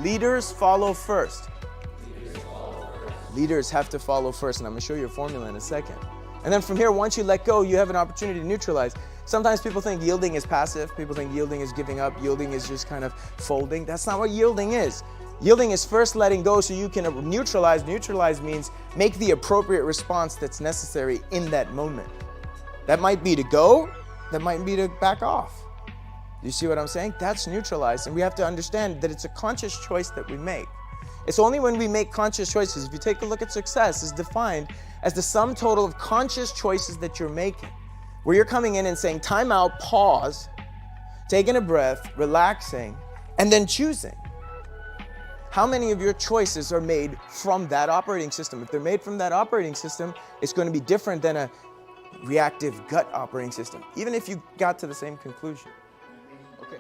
Leaders follow first. Leaders have to follow first, and I'm going to show you a formula in a second. And then from here, once you let go, you have an opportunity to neutralize. Sometimes people think yielding is passive. People think yielding is giving up. Yielding is just kind of folding. That's not what yielding is. Yielding is first letting go so you can neutralize. Neutralize means make the appropriate response that's necessary in that moment. That might be to go. That might be to back off. You see what I'm saying? That's neutralized. And we have to understand that it's a conscious choice that we make. It's only when we make conscious choices. If you take a look at success, it's defined as the sum total of conscious choices that you're making, where you're coming in and saying, time out, pause, taking a breath, relaxing, and then choosing. How many of your choices are made from that operating system? If they're made from that operating system, it's going to be different than a reactive gut operating system, even if you got to the same conclusion. Okay.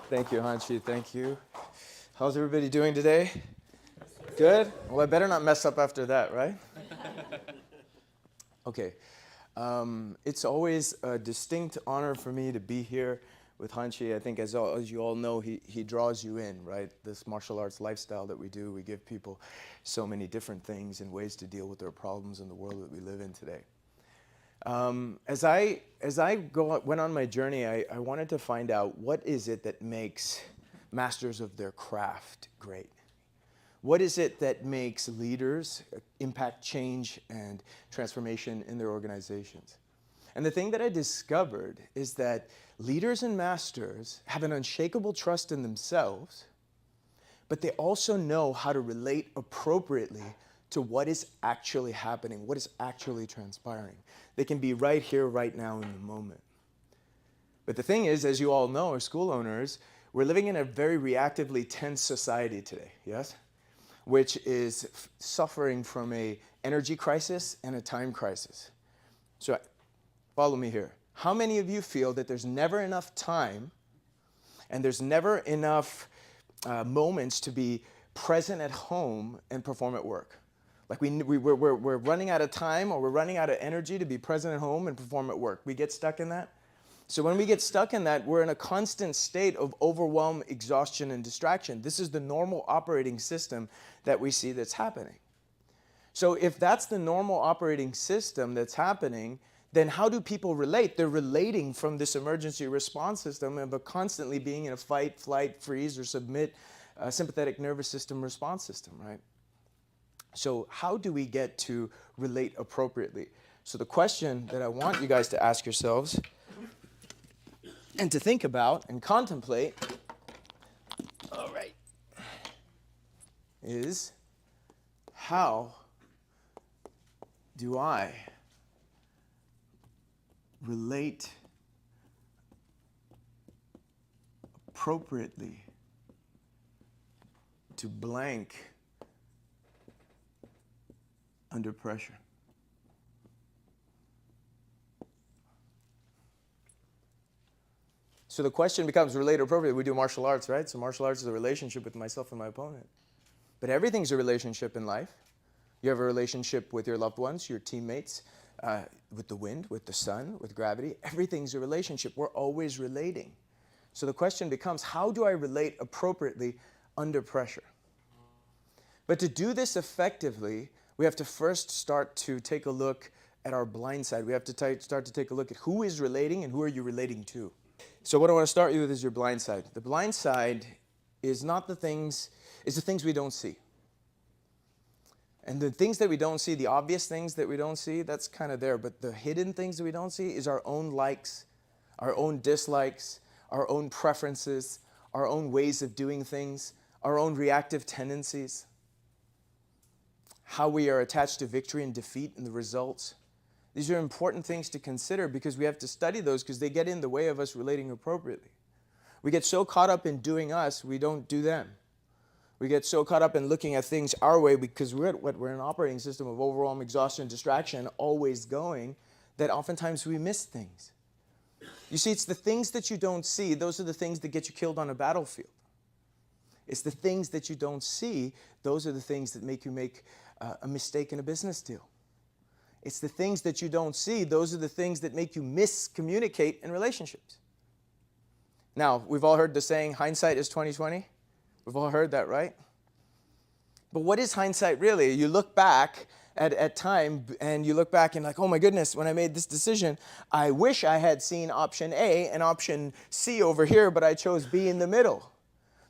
Thank you, Hanshi. Thank you. How's everybody doing today? Good? Well, I better not mess up after that, right? Okay. It's always a distinct honor for me to be here with Hanshi. I think as you all know, he draws you in, right? This martial arts lifestyle that we do, we give people so many different things and ways to deal with their problems in the world that we live in today. As I went on my journey, I wanted to find out what is it that makes masters of their craft great? What is it that makes leaders impact change and transformation in their organizations? And the thing that I discovered is that leaders and masters have an unshakable trust in themselves, but they also know how to relate appropriately to what is actually happening, what is actually transpiring. They can be right here, right now, in the moment. But the thing is, as you all know, as school owners, we're living in a very reactively tense society today, yes? Which is suffering from an energy crisis and a time crisis. So follow me here. How many of you feel that there's never enough time and there's never enough moments to be present at home and perform at work? Like we're running out of time or we're running out of energy to be present at home and perform at work. We get stuck in that. So when we get stuck in that, we're in a constant state of overwhelm, exhaustion, and distraction. This is the normal operating system that we see that's happening. So if that's the normal operating system that's happening, then how do people relate? They're relating from this emergency response system of constantly being in a fight, flight, freeze, or submit sympathetic nervous system response system, right? So how do we get to relate appropriately? So the question that I want you guys to ask yourselves and to think about and contemplate, all right, is how do I relate appropriately to blank under pressure? So the question becomes relate appropriately. We do martial arts, right? So martial arts is a relationship with myself and my opponent. But everything's a relationship in life. You have a relationship with your loved ones, your teammates, with the wind, with the sun, with gravity. Everything's a relationship. We're always relating. So the question becomes, how do I relate appropriately under pressure? But to do this effectively, we have to first start to take a look at our blind side. We have to start to take a look at who is relating and who are you relating to. So what I want to start you with is your blind side. The blind side is not the things, it's the things we don't see. And the things that we don't see, the obvious things that we don't see, that's kind of there. But the hidden things that we don't see is our own likes, our own dislikes, our own preferences, our own ways of doing things, our own reactive tendencies, how we are attached to victory and defeat and the results. These are important things to consider because we have to study those because they get in the way of us relating appropriately. We get so caught up in doing us, we don't do them. We get so caught up in looking at things our way because we're in an operating system of overwhelm, exhaustion, distraction, always going, that oftentimes we miss things. You see, it's the things that you don't see, those are the things that get you killed on a battlefield. It's the things that you don't see, those are the things that make you make a mistake in a business deal. It's the things that you don't see. Those are the things that make you miscommunicate in relationships. Now, we've all heard the saying, hindsight is 20/20. We've all heard that, right? But what is hindsight really? You look back at time and you look back and like, oh my goodness, when I made this decision, I wish I had seen option A and option C over here, but I chose B in the middle.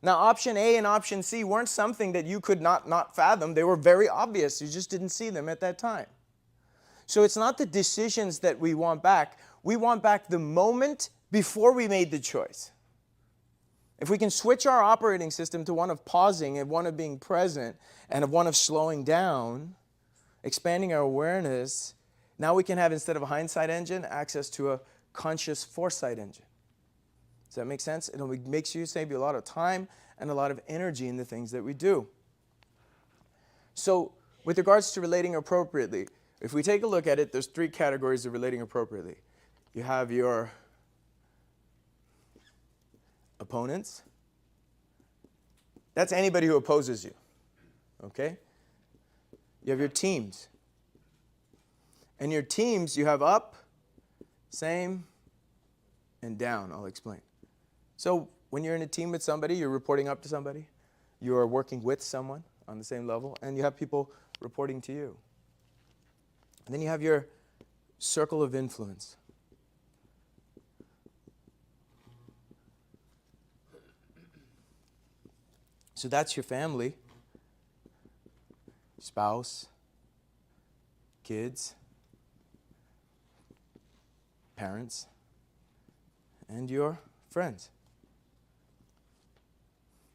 Now, option A and option C weren't something that you could not fathom. They were very obvious. You just didn't see them at that time. So it's not the decisions that we want back. We want back the moment before we made the choice. If we can switch our operating system to one of pausing and one of being present and of one of slowing down, expanding our awareness, now we can have, instead of a hindsight engine, access to a conscious foresight engine. Does that make sense? It makes you save you a lot of time and a lot of energy in the things that we do. So with regards to relating appropriately, if we take a look at it, there's 3 categories of relating appropriately. You have your opponents. That's anybody who opposes you. Okay? You have your teams. And your teams, you have up, same, and down. I'll explain. So when you're in a team with somebody, you're reporting up to somebody. You are working with someone on the same level, and you have people reporting to you. And then you have your circle of influence. So that's your family, spouse, kids, parents, and your friends.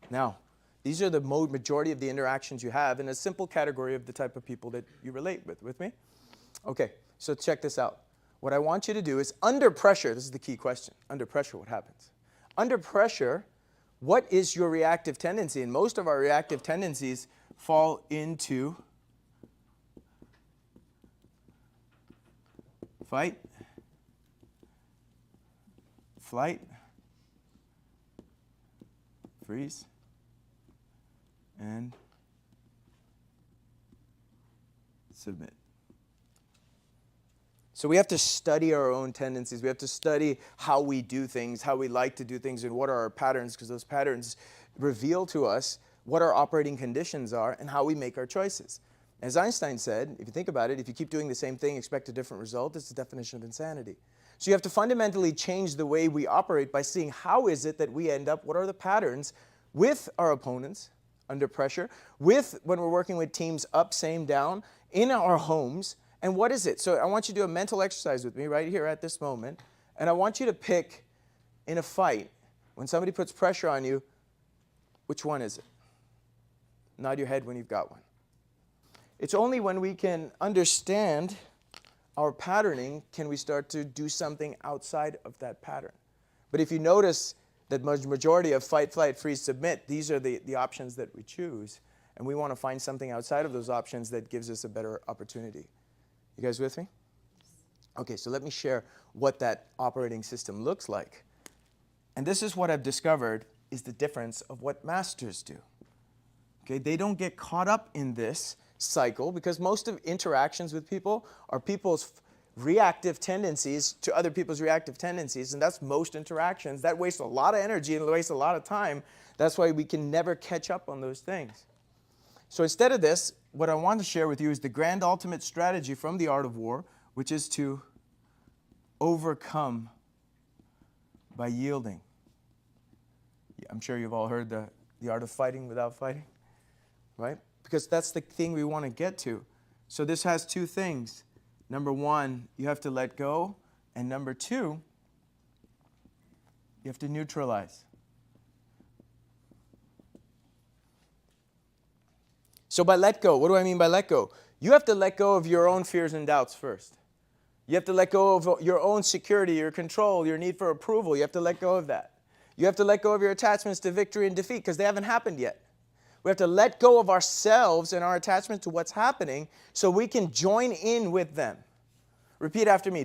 Now, these are the majority of the interactions you have in a simple category of the type of people that you relate with me? Okay, so check this out. What I want you to do is, under pressure, this is the key question. Under pressure, what happens? Under pressure, what is your reactive tendency? And most of our reactive tendencies fall into fight, flight, freeze, and submit. So we have to study our own tendencies. We have to study how we do things, how we like to do things, and what are our patterns, because those patterns reveal to us what our operating conditions are and how we make our choices. As Einstein said, if you think about it, if you keep doing the same thing, expect a different result, it's the definition of insanity. So you have to fundamentally change the way we operate by seeing how is it that we end up, what are the patterns with our opponents under pressure, with when we're working with teams up, same, down, in our homes. And what is it? So I want you to do a mental exercise with me right here at this moment. And I want you to pick, in a fight, when somebody puts pressure on you, which one is it? Nod your head when you've got one. It's only when we can understand our patterning can we start to do something outside of that pattern. But if you notice that majority of fight, flight, freeze, submit, these are the options that we choose. And we want to find something outside of those options that gives us a better opportunity. You guys with me? Okay, so let me share what that operating system looks like. And this is what I've discovered is the difference of what masters do. Okay, they don't get caught up in this cycle because most of interactions with people are people's reactive tendencies to other people's reactive tendencies, and that's most interactions. That wastes a lot of energy and wastes a lot of time. That's why we can never catch up on those things. So instead of this, what I want to share with you is the grand ultimate strategy from The Art of War, which is to overcome by yielding. I'm sure you've all heard the art of fighting without fighting, right? Because that's the thing we want to get to. So this has 2 things. Number 1, you have to let go. And number 2, you have to neutralize. So by let go, what do I mean by let go? You have to let go of your own fears and doubts first. You have to let go of your own security, your control, your need for approval. You have to let go of that. You have to let go of your attachments to victory and defeat because they haven't happened yet. We have to let go of ourselves and our attachment to what's happening so we can join in with them. Repeat after me.